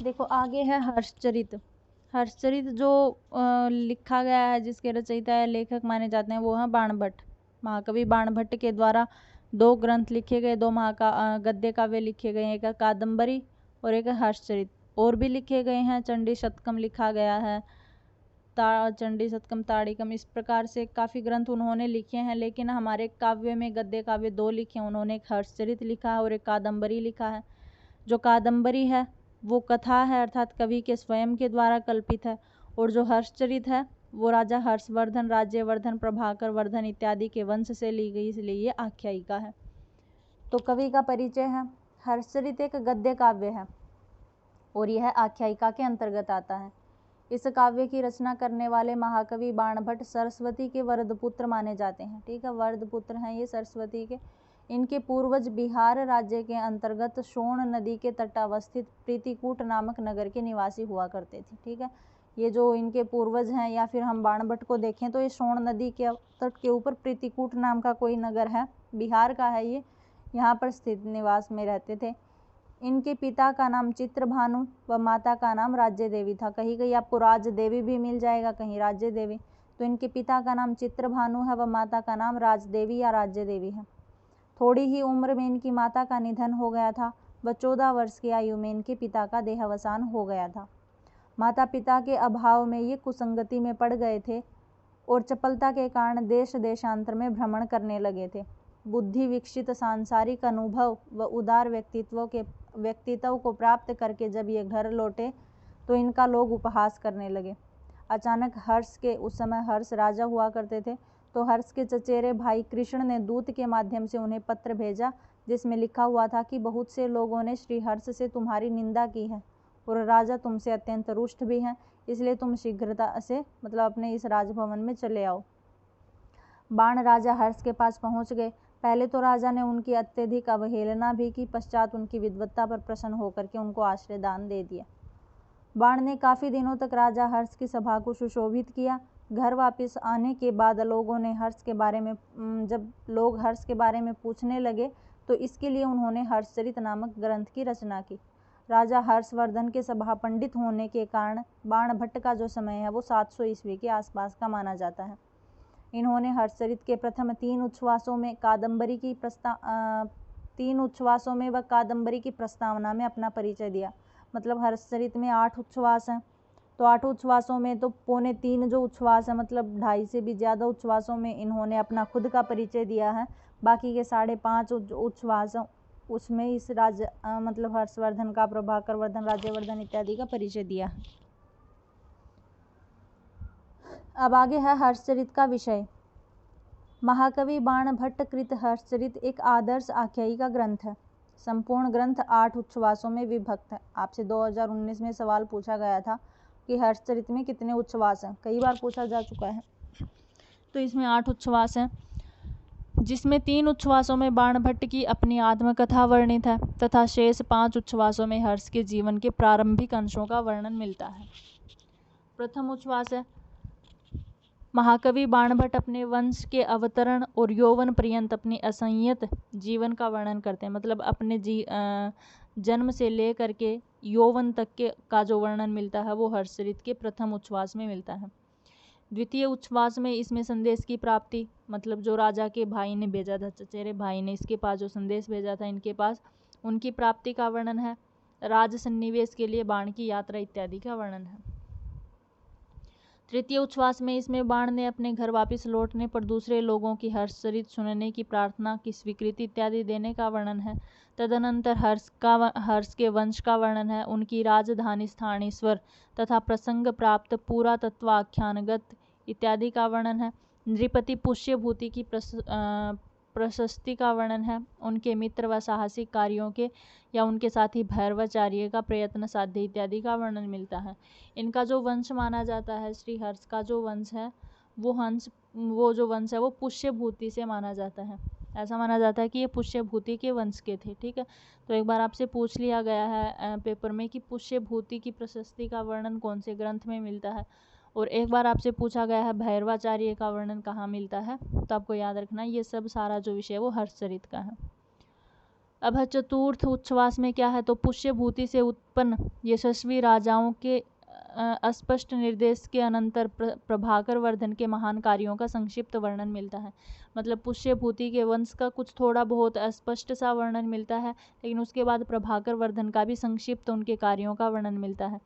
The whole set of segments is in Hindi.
देखो आगे है हर्षचरित। हर्षचरित जो लिखा गया है, जिसके रचयिता है लेखक माने जाते हैं, वो है बाणभट्ट। महाकवि बाणभट्ट के द्वारा 2 ग्रंथ लिखे गए, 2 गद्य काव्य लिखे गए, एक है कादम्बरी और एक है हर्षचरित। और भी लिखे गए हैं, चंडी शतकम लिखा गया है, चंडी शतकम, ताड़िकम, इस प्रकार से काफ़ी ग्रंथ उन्होंने लिखे हैं। लेकिन हमारे काव्य में गद्य काव्य 2 लिखे हैं। उन्होंने एक हर्षचरित लिखा है और एक कादम्बरी लिखा है। जो कादम्बरी है वो कथा है, अर्थात कवि के स्वयं के द्वारा कल्पित है, और जो हर्षचरित है वो राजा हर्षवर्धन, राज्यवर्धन, प्रभाकर वर्धन इत्यादि के वंश से ली गई, इसलिए ये आख्यायिका है। तो कवि का परिचय है। हर्षचरित एक गद्य काव्य है और यह आख्यायिका के अंतर्गत आता है। इस काव्य की रचना करने वाले महाकवि बाणभट्ट सरस्वती के वरदपुत्र माने जाते हैं। ठीक है, वरदपुत्र हैं ये सरस्वती के। इनके पूर्वज बिहार राज्य के अंतर्गत सोन नदी के तट अवस्थित प्रीतिकूट नामक नगर के निवासी हुआ करते थे। ठीक है, ये जो इनके पूर्वज हैं, या फिर हम बाणभट्ट को देखें तो ये सोन नदी के तट के ऊपर प्रीतिकूट नाम का कोई नगर है, बिहार का है ये, यहाँ पर स्थित निवास में रहते थे। इनके पिता का नाम चित्रभानु व माता का नाम राज्य देवी था। कहीं कहीं आपको राज देवी भी मिल जाएगा, कहीं राज्य देवी। तो इनके पिता का नाम चित्रभानु है व माता का नाम राज देवी या राज्य देवी है। थोड़ी ही उम्र में इनकी माता का निधन हो गया था व 14 वर्ष की आयु में इनके पिता का देहावसान हो गया था। माता पिता के अभाव में ये कुसंगति में पड़ गए थे और चपलता के कारण देश देशांतर में भ्रमण करने लगे थे। बुद्धि विकसित, सांसारिक अनुभव व उदार व्यक्तित्व को प्राप्त करके जब ये घर लौटे तो इनका लोग उपहास करने लगे। अचानक हर्ष के, उस समय हर्ष राजा हुआ करते थे, तो हर्ष के चचेरे भाई कृष्ण ने दूत के माध्यम से उन्हें पत्र भेजा, जिसमें लिखा हुआ था कि बहुत से लोगों ने श्री हर्ष से तुम्हारी निंदा की है और राजा तुमसे अत्यंत रुष्ट भी हैं, इसलिए तुम शीघ्रता से मतलब अपने इस राजभवन में चले आओ। बाण राजा हर्ष के पास पहुंच गए। पहले तो राजा ने उनकी अत्यधिक अवहेलना भी की, पश्चात उनकी विद्वत्ता पर प्रसन्न होकर के उनको आश्रय दान दे दिया। बाण ने काफ़ी दिनों तक राजा हर्ष की सभा को सुशोभित किया। घर वापस आने के बाद लोगों ने जब लोग हर्ष के बारे में पूछने लगे तो इसके लिए उन्होंने हर्षचरित नामक ग्रंथ की रचना की। राजा हर्षवर्धन के सभा पंडित होने के कारण बाणभट्ट का जो समय है वो 700 ईस्वी के आसपास का माना जाता है। इन्होंने हर्षचरित के प्रथम 3 उच्छ्वासों में व कादम्बरी की प्रस्तावना में अपना परिचय दिया। मतलब हर्षचरित में 8 उच्छ्वास हैं, तो 8 उच्छ्वासों में तो 2.25 जो उच्छ्वास है, मतलब 2.5 से भी ज़्यादा उच्छ्वासों में इन्होंने अपना खुद का परिचय दिया है। बाकी के 5.5 उच्छ्वास उसमें इस मतलब हर्षवर्धन का, प्रभाकर वर्धन, राज्यवर्धन इत्यादि का परिचय दिया है। अब आगे है हर्षचरित का विषय। महाकवि बाणभट्ट कृत हर्षचरित एक आदर्श आख्यायिका ग्रंथ है। संपूर्ण ग्रंथ 8 उच्छ्वासों में विभक्त है। आपसे 2019 में सवाल पूछा गया था कि हर्षचरित में कितने उच्छ्वास हैं, कई बार पूछा जा चुका है। तो इसमें 8 उच्छ्वास हैं, जिसमें 3 उच्छ्वासों में बाणभट्ट की अपनी आत्मकथा वर्णित है तथा शेष 5 उच्छ्वासों में हर्ष के जीवन के प्रारंभिक अंशों का वर्णन मिलता है। प्रथम उच्छ्वास है, महाकवि बाणभट्ट अपने वंश के अवतरण और यौवन पर्यंत अपनी असंयत जीवन का वर्णन करते हैं। मतलब अपने जन्म से लेकर के यौवन तक का जो वर्णन मिलता है वो हर्षचरित के प्रथम उच्छ्वास में मिलता है। द्वितीय उच्छ्वास में इसमें संदेश की प्राप्ति, मतलब जो राजा के भाई ने भेजा था, चचेरे भाई ने इसके पास जो संदेश भेजा था इनके पास, उनकी प्राप्ति का वर्णन है। राज सन्निवेश के लिए बाण की यात्रा इत्यादि का वर्णन है। तृतीय उच्छ्वास में इसमें बाण ने अपने घर वापस लौटने पर दूसरे लोगों की हर्षचरित सुनने की प्रार्थना की स्वीकृति इत्यादि देने का वर्णन है। तदनंतर हर्ष के वंश का वर्णन है, उनकी राजधानी स्थानेश्वर तथा प्रसंग प्राप्त पुरातत्वाख्यानगत इत्यादि का वर्णन है। नृपति पुष्यभूति की प्रशस्ति का वर्णन है, उनके मित्र व साहसिक कार्यों के या उनके साथी भैरवाचार्य का प्रयत्न साध्य इत्यादि का वर्णन मिलता है। इनका जो वंश माना जाता है, श्री हर्ष का जो वंश है वो पुष्यभूति से माना जाता है। ऐसा माना जाता है कि ये पुष्यभूति के वंश के थे। ठीक है, तो एक बार आपसे पूछ लिया गया है पेपर में कि पुष्यभूति की प्रशस्ति का वर्णन कौन से ग्रंथ में मिलता है, और एक बार आपसे पूछा गया है भैरवाचार्य का वर्णन कहाँ मिलता है। तो आपको याद रखना ये सब सारा जो विषय वो हर्षचरित का है। अब है चतुर्थ उच्छ्वास में क्या है, तो पुष्यभूति से उत्पन्न यशस्वी राजाओं के अस्पष्ट निर्देश के अनंतर प्रभाकर वर्धन के महान कार्यों का संक्षिप्त वर्णन मिलता है। मतलब पुष्यभूति के वंश का कुछ थोड़ा बहुत अस्पष्ट सा वर्णन मिलता है, लेकिन उसके बाद प्रभाकर वर्धन का भी संक्षिप्त उनके कार्यों का वर्णन मिलता है।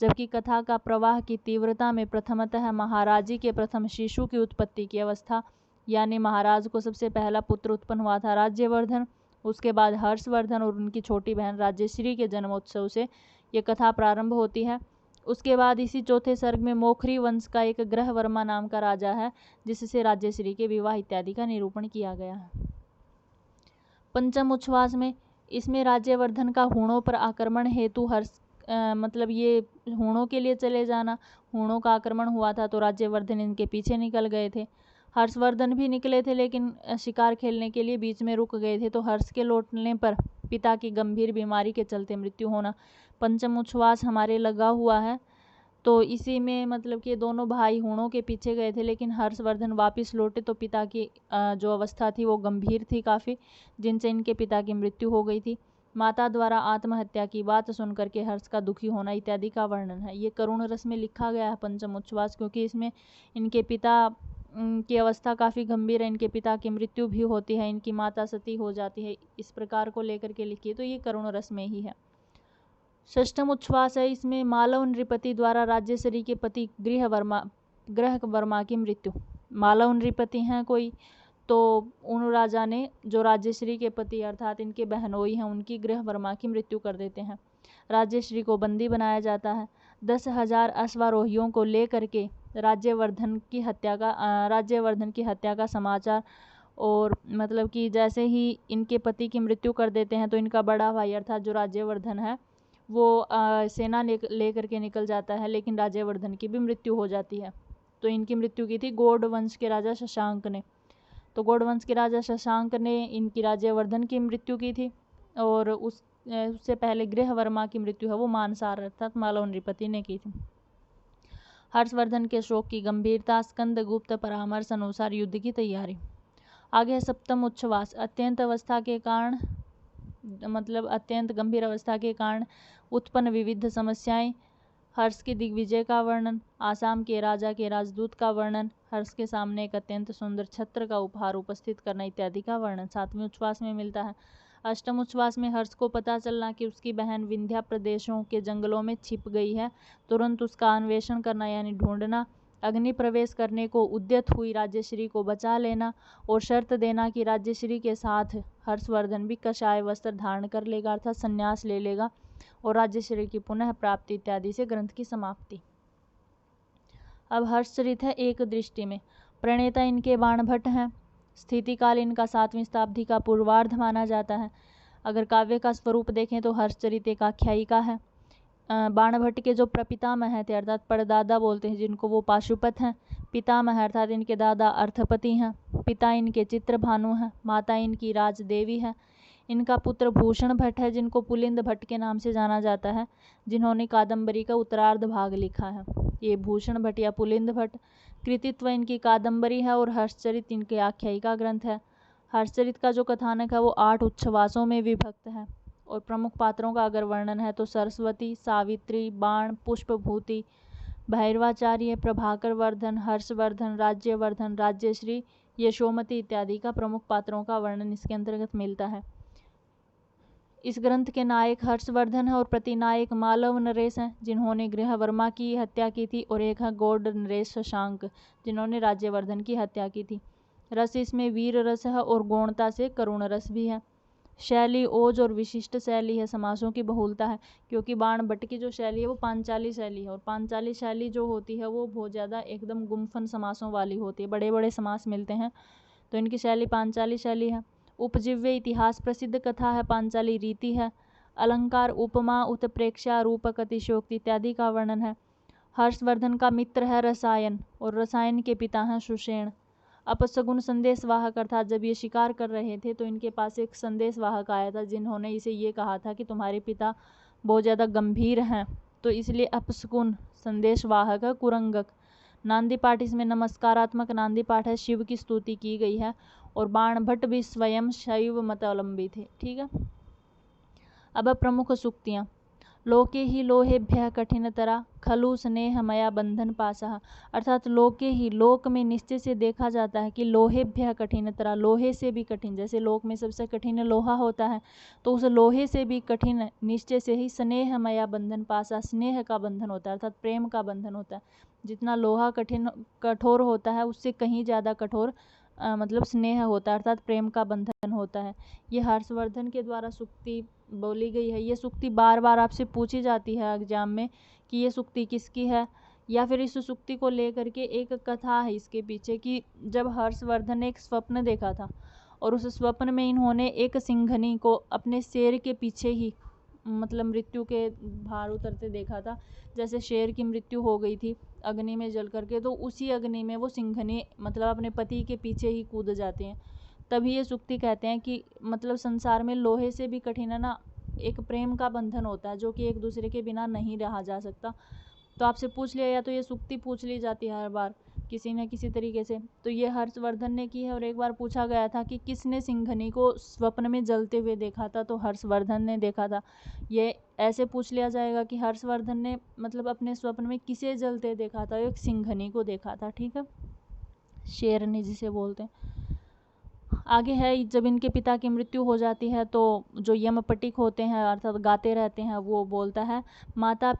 जबकि कथा का प्रवाह की तीव्रता में प्रथमतः महाराजी के प्रथम शिशु की उत्पत्ति की अवस्था, यानी महाराज को सबसे पहला पुत्र उत्पन्न हुआ था राज्यवर्धन, उसके बाद हर्षवर्धन और उनकी छोटी बहन राज्यश्री के जन्मोत्सव से ये कथा प्रारंभ होती है। उसके बाद इसी चौथे सर्ग में मोखरी वंश का एक ग्रहवर्मा नाम का राजा है, जिससे राज्यश्री के विवाह इत्यादि का निरूपण किया गया है। पंचम उच्छ्वास में इसमें राज्यवर्धन का हूणों पर आक्रमण हेतु मतलब ये हूणों के लिए चले जाना, हूणों का आक्रमण हुआ था तो राज्यवर्धन इनके पीछे निकल गए थे। हर्षवर्धन भी निकले थे लेकिन शिकार खेलने के लिए बीच में रुक गए थे, तो हर्ष के लौटने पर पिता की गंभीर बीमारी के चलते मृत्यु होना। पंचम उच्छ्वास हमारे लगा हुआ है, तो इसी में मतलब कि दोनों भाई हूणों के पीछे गए थे, लेकिन हर्षवर्धन वापस लौटे तो पिता की जो अवस्था थी वो गंभीर थी काफ़ी, जिनसे इनके पिता की मृत्यु हो गई थी। माता द्वारा आत्महत्या की बात सुनकर के हर्ष का दुखी होना इत्यादि का वर्णन है। ये करुण रस में लिखा गया है पंचम उच्छ्वास, क्योंकि इसमें इनके पिता की अवस्था काफ़ी गंभीर है, इनके पिता की मृत्यु भी होती है, इनकी माता सती हो जाती है, इस प्रकार को लेकर के लिखी है, तो ये करुण रस में ही है। षष्ठम उच्छ्वास है, इसमें मालव नृपति द्वारा राज्यश्री के पति ग्रहवर्मा की मृत्यु। मालव नृपति हैं कोई, तो उन राजा ने जो राज्यश्री के पति अर्थात इनके बहनोई हैं उनकी ग्रहवर्मा की मृत्यु कर देते हैं। राज्यश्री को बंदी बनाया जाता है। 10,000 अश्वारोहियों को लेकर के राज्यवर्धन की हत्या का समाचार, और मतलब कि जैसे ही इनके पति की मृत्यु कर देते हैं तो इनका बड़ा भाई अर्थात जो राज्यवर्धन है वो सेना लेकर के निकल जाता है, लेकिन राज्यवर्धन की भी मृत्यु हो जाती है। तो इनकी मृत्यु की थी गौड़ वंश के राजा शशांक ने। तो गौड़ वंश के राजा शशांक ने इनकी राज्यवर्धन की मृत्यु की थी, और उससे पहले गृहवर्मा की मृत्यु है वो मानसार अर्थात मालव नृपति ने की थी। हर्षवर्धन के शोक की गंभीरता, स्कंदगुप्त परामर्श अनुसार युद्ध की तैयारी। आगे है सप्तम उच्छ्वास। अत्यंत गंभीर अवस्था के कारण उत्पन्न विविध समस्याएं, हर्ष के दिग्विजय का वर्णन, आसाम के राजा के राजदूत का वर्णन, हर्ष के सामने एक अत्यंत सुंदर छत्र का उपहार उपस्थित करना इत्यादि का वर्णन सातवें उच्छ्वास में मिलता है। अष्टम उच्छ्वास में हर्ष को पता चलना कि उसकी बहन विंध्या प्रदेशों के जंगलों में छिप गई है, तुरंत उसका अन्वेषण करना यानी ढूंढना, अग्नि प्रवेश करने को उद्यत हुई राज्यश्री को बचा लेना, और शर्त देना कि राज्यश्री के साथ हर्षवर्धन भी कषाय वस्त्र धारण कर लेगा अर्थात संन्यास ले लेगा, और राज्यश्री की पुनः प्राप्ति इत्यादि से ग्रंथ की समाप्ति। अब हर्षचरित है एक दृष्टि में। प्रणेता इनके बाणभट्ट हैं। स्थितिकाल इनका 7वीं शताब्दी का पूर्वार्ध माना जाता है। अगर काव्य का स्वरूप देखें तो हर्षचरित एक आख्यायिका है। बाणभट्ट के जो प्रपितामह थे अर्थात परदादा बोलते हैं जिनको, वो पाशुपत हैं। पितामह अर्थात इनके दादा अर्थपति हैं। पिता इनके चित्रभानु हैं। माता इनकी राजदेवी है। इनका पुत्र भूषण भट्ट है जिनको पुलिंद भट्ट के नाम से जाना जाता है, जिन्होंने कादम्बरी का उत्तरार्ध भाग लिखा है। ये भूषण भट्ट या पुलिंद भट्ट, कृतित्व इनकी कादम्बरी है और हर्षचरित इनके आख्यायिका ग्रंथ है। हर्षचरित का जो कथानक है वो 8 उच्छ्वासों में विभक्त है, और प्रमुख पात्रों का अगर वर्णन है तो सरस्वती, सावित्री, बाण, पुष्पभूति, भैरवाचार्य, प्रभाकर वर्धन, हर्षवर्धन, राज्यवर्धन, राज्यश्री, यशोमती इत्यादि का प्रमुख पात्रों का वर्णन इसके अंतर्गत मिलता है। इस ग्रंथ के नायक हर्षवर्धन है और प्रतिनायक मालव नरेश हैं जिन्होंने गृहवर्मा की हत्या की थी, और एक है गौड़ नरेश शशांक जिन्होंने राज्यवर्धन की हत्या की थी। रस इसमें वीर रस है और गौणता से करुण रस भी है। शैली ओज और विशिष्ट शैली है, समासों की बहुलता है, क्योंकि बाणभट्ट की जो शैली है वो पांचाली शैली है, और पांचाली शैली जो होती है वो बहुत ज़्यादा एकदम गुम्फन समासों वाली होती है, बड़े बड़े समास मिलते हैं, तो इनकी शैली पांचाली शैली है। उपजीव्य इतिहास प्रसिद्ध कथा है, पांचाली रीति है। अलंकार, उपमा, उत्प्रेक्षा, रूपक, अतिशयोक्ति इत्यादि का वर्णन है। हर्षवर्धन का मित्र है रसायन, और रसायन के पिता हैं सुषेण। अपशगुन संदेशवाहक अर्थात जब ये शिकार कर रहे थे तो इनके पास एक संदेशवाहक आया था जिन्होंने इसे ये कहा था कि तुम्हारे पिता बहुत ज़्यादा गंभीर हैं, तो इसलिए अपशगुन संदेशवाहक है। कुरंगक नांदी पाठ, इसमें नमस्कारात्मक नांदी पाठ है, शिव की स्तुति की गई है, और बाणभट्ट भी स्वयं शैव मतावलंबी थे। ठीक है, अब प्रमुख सूक्तियाँ। लोके ही लोहेभ्यः कठिनतरा खलु स्नेह मया बंधन पाशः, अर्थात लोके ही, लोक में निश्चय से देखा जाता है कि लोहेभ्यः कठिनतरा, लोहे से भी कठिन, जैसे लोक में सबसे कठिन लोहा होता है, तो उस लोहे से भी कठिन निश्चय से ही स्नेह मया बंधन पाशः, स्नेह का बंधन होता है, अर्थात प्रेम का बंधन होता है। जितना लोहा कठिन कठोर होता है उससे कहीं ज़्यादा कठोर मतलब स्नेह होता है, अर्थात प्रेम का बंधन होता है। ये हर्षवर्धन के द्वारा सूक्ति बोली गई है। ये सूक्ति बार बार आपसे पूछी जाती है एग्जाम में कि ये सूक्ति किसकी है, या फिर इस सूक्ति को लेकर के एक कथा है इसके पीछे कि जब हर्षवर्धन ने एक स्वप्न देखा था और उस स्वप्न में इन्होंने एक सिंघनी को अपने शेर के पीछे ही मतलब मृत्यु के भार उतरते देखा था। जैसे शेर की मृत्यु हो गई थी अग्नि में जल करके, तो उसी अग्नि में वो सिंघनी मतलब अपने पति के पीछे ही कूद जाते हैं। तभी ये सूक्ति कहते हैं कि मतलब संसार में लोहे से भी कठिन है ना एक प्रेम का बंधन होता है, जो कि एक दूसरे के बिना नहीं रहा जा सकता। तो आपसे पूछ लिया, या तो ये सूक्ति पूछ ली जाती है हर बार किसी न किसी तरीके से। तो ये हर्षवर्धन ने की है, और एक बार पूछा गया था कि किसने सिंघनी को स्वप्न में जलते हुए देखा था, तो हर्षवर्धन ने देखा था। ये ऐसे पूछ लिया जाएगा कि हर्षवर्धन ने मतलब अपने स्वप्न में किसे जलते देखा था, एक सिंघनी को देखा था। ठीक है, शेरनी जिसे बोलते हैं। आगे है, जब इनके पिता की मृत्यु हो जाती है तो जो यमपटिक होते हैं अर्थात गाते रहते हैं, वो बोलता है माता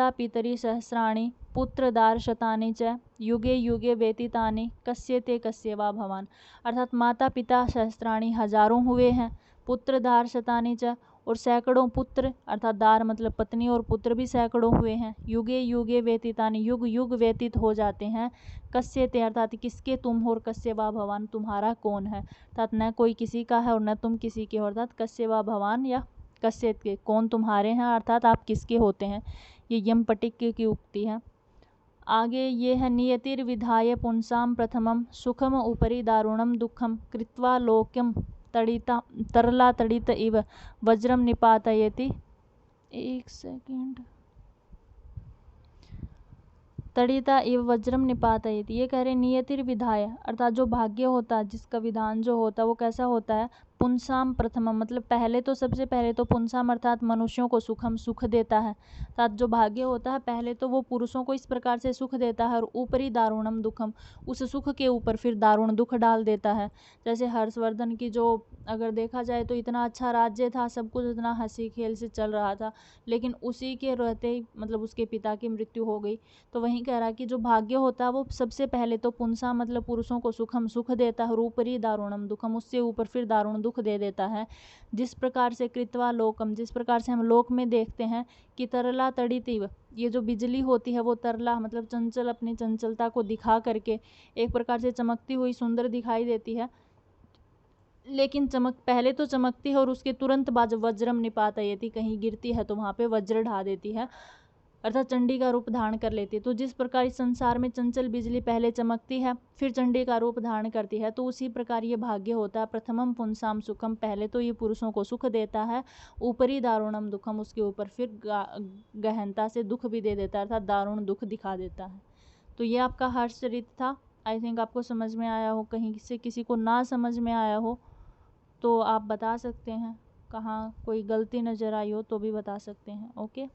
पितरी सहस्राणि पुत्रदार शतानि च युगे युगे व्यतीतानि कस्यते कस्य वा भवान, अर्थात माता पिता सहस्राणि हजारों हुए हैं, पुत्रदार शतानि च और सैकड़ों पुत्र, अर्थात दार मतलब पत्नी और पुत्र भी सैकड़ों हुए हैं, युगे युगे व्यतीतानि युग युग व्यतीत हो जाते हैं, कस्यते अर्थात किसके तुम हो, और कस्य वा भवान तुम्हारा कौन है, अर्थात न कोई किसी का है और न तुम किसी के हो, अर्थात कस्य वा भवान या कस्य के कौन तुम्हारे हैं, अर्थात आप किसके होते हैं। ये यमपटिक की उक्ति है। आगे ये है, नियतिर्विधाय पुंसां प्रथमं सुखम उपरि दारुणं दुःखं कृत्वा लोक्यं तड़िता तरला तड़ित इव वज्रम निपातयति, एक सेकेंड, तड़िता इव वज्रम निपातयति। ये कह रहे नियतिर्विधाय अर्थात जो भाग्य होता है, जिसका विधान जो होता है वो कैसा होता है, पुंसाम प्रथमम मतलब पहले तो सबसे पहले तो पुंसाम अर्थात मनुष्यों को सुखम सुख देता है, अर्थात जो भाग्य होता है पहले तो वो पुरुषों को इस प्रकार से सुख देता है, और ऊपरी दारुणम दुखम उस सुख के ऊपर फिर दारुण दुख डाल देता है। जैसे हर्षवर्धन की जो अगर देखा जाए तो इतना अच्छा राज्य था, सब कुछ इतना हंसी खेल से चल रहा था, लेकिन उसी के रहते ही मतलब उसके पिता की मृत्यु हो गई। तो वहीं कह रहा कि जो भाग्य होता है वो सबसे पहले तो पुंसा मतलब पुरुषों को सुखम सुख देता है, और ऊपरी दारुणम दुखम उससे ऊपर फिर दारुण दुख दे देता है। जिस प्रकार से कृत्वा लोकम जिस प्रकार से हम लोक में देखते हैं कि तरला तड़ितिव ये जो बिजली होती है वो तरला मतलब चंचल अपनी चंचलता को दिखा करके एक प्रकार से चमकती हुई सुंदर दिखाई देती है, लेकिन चमक पहले तो चमकती है और उसके तुरंत बाद वज्रम निपातयति कहीं गिरती है तो वहाँ पे वज्र ढा देती है, अर्थात चंडी का रूप धारण कर लेती है। तो जिस प्रकार इस संसार में चंचल बिजली पहले चमकती है फिर चंडी का रूप धारण करती है, तो उसी प्रकार ये भाग्य होता है। प्रथमम पुंसाम सुखम पहले तो ये पुरुषों को सुख देता है, ऊपरी दारुणम दुखम उसके ऊपर फिर गहनता से दुख भी दे देता है, अर्थात दारुण दुख दिखा देता है। तो ये आपका हर्षचरित्र था। आई थिंक आपको समझ में आया हो, कहीं से किसी को ना समझ में आया हो तो आप बता सकते हैं, कहाँ कोई गलती नज़र आई हो तो भी बता सकते हैं। ओके।